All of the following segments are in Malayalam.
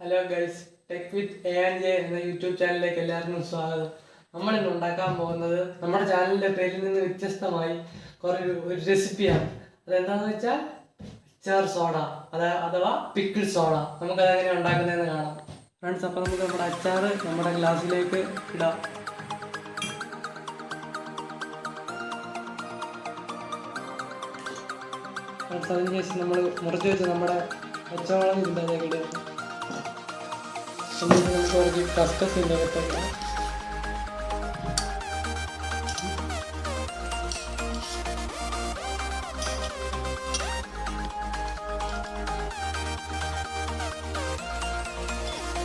Hello guys, tech with a and J എന്ന യൂട്യൂബ് ചാനലിലേക്ക് എല്ലാവർക്കും സ്വാഗതം. നമ്മൾ ഇന്ന് ഉണ്ടാക്കാൻ പോകുന്നത് നമ്മുടെ ചാനലിൻ്റെ പേരിൽ നിന്ന് വ്യത്യസ്തമായി ഒരു റെസിപ്പിയാണ്. അതെന്താണെന്ന് വെച്ചാൽ അച്ചാർ സോഡ, അഥവാ പിക്കിൾ സോഡ. നമുക്കതെങ്ങനെ ഉണ്ടാക്കുന്നതെന്ന് കാണാം ഫ്രണ്ട്സ്. അപ്പോൾ നമുക്ക് നമ്മുടെ അച്ചാർ നമ്മുടെ ഗ്ലാസ്സിലേക്ക് ഇടാം. ഫ്രണ്ട്സ്, അതിനുശേഷം നമ്മൾ മുറിച്ച് വെച്ച് നമ്മുടെ പച്ചമുളക് ഇതിൻ്റെ അതിലേക്ക് ഇടുക. നമുക്ക് കുറച്ച് കസ്കസ് ഇതിനകത്തുണ്ട്.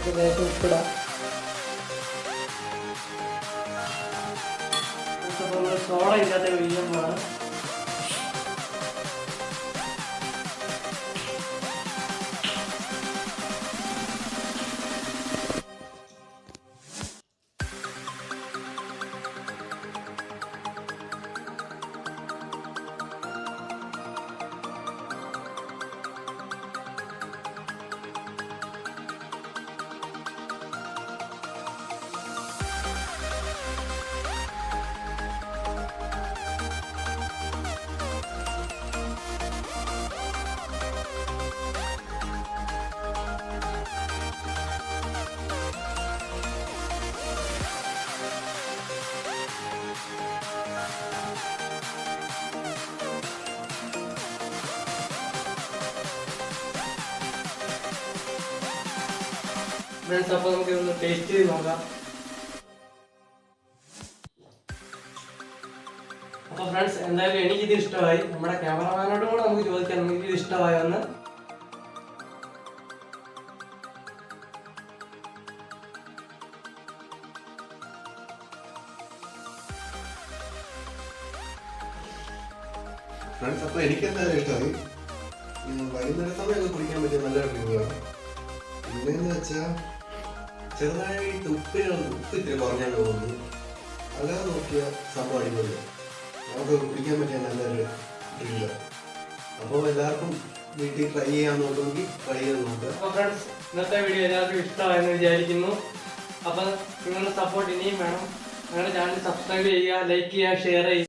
ഇതിലേക്ക് ഉപ്പിടാം. സോഡ ഇല്ലാത്ത വീഴുമ്പോഴാണ് ഫ്രണ്ട്സ്. അപ്പോൾ നമുക്ക് ഇതൊന്ന് ടേസ്റ്റ് ചെയ്ത് നോക്കാം. അപ്പോൾ ഫ്രണ്ട്സ്, എന്തായാലും എനിക്കിത് ഇഷ്ടമായി. നമ്മുടെ ക്യാമറമാനോടും കൂടെ നമുക്ക് ചോദിക്കാം നിങ്ങൾക്ക് ഇത് ഇഷ്ടമായോ എന്ന്. ഫ്രണ്ട്സ്, അപ്പോൾ എനിക്ക് എന്തായാലും ഇഷ്ടമായി. വൈകുന്നേര സമയമൊക്കെ കുടിക്കാൻ പറ്റിയ നല്ല ഡ്രിങ്കാണ്. പിന്നെന്ന് വെച്ചാൽ ചെറുതായിട്ട് ഉപ്പ് ഇത്തിരി കുറഞ്ഞാൽ തോന്നുന്നു. അല്ലാതെ നോക്കിയ സംഭവം അടിപൊളി, നമുക്ക് കുടിക്കാൻ പറ്റിയ നല്ലൊരു ഡ്രിങ്കാണ്. അപ്പോൾ എല്ലാവർക്കും വീട്ടിൽ ട്രൈ ചെയ്യാൻ നോക്കുമെങ്കിൽ ട്രൈ ചെയ്ത് നോക്കുക. അപ്പോൾ ഫ്രണ്ട്സ്, ഇന്നത്തെ വീഡിയോ എല്ലാവർക്കും ഇഷ്ടമായെന്ന് വിചാരിക്കുന്നു. അപ്പം നിങ്ങളുടെ സപ്പോർട്ട് ഇനിയും വേണം. ഞങ്ങളുടെ ചാനൽ സബ്സ്ക്രൈബ് ചെയ്യുക, ലൈക്ക് ചെയ്യുക, ഷെയർ ചെയ്യുക.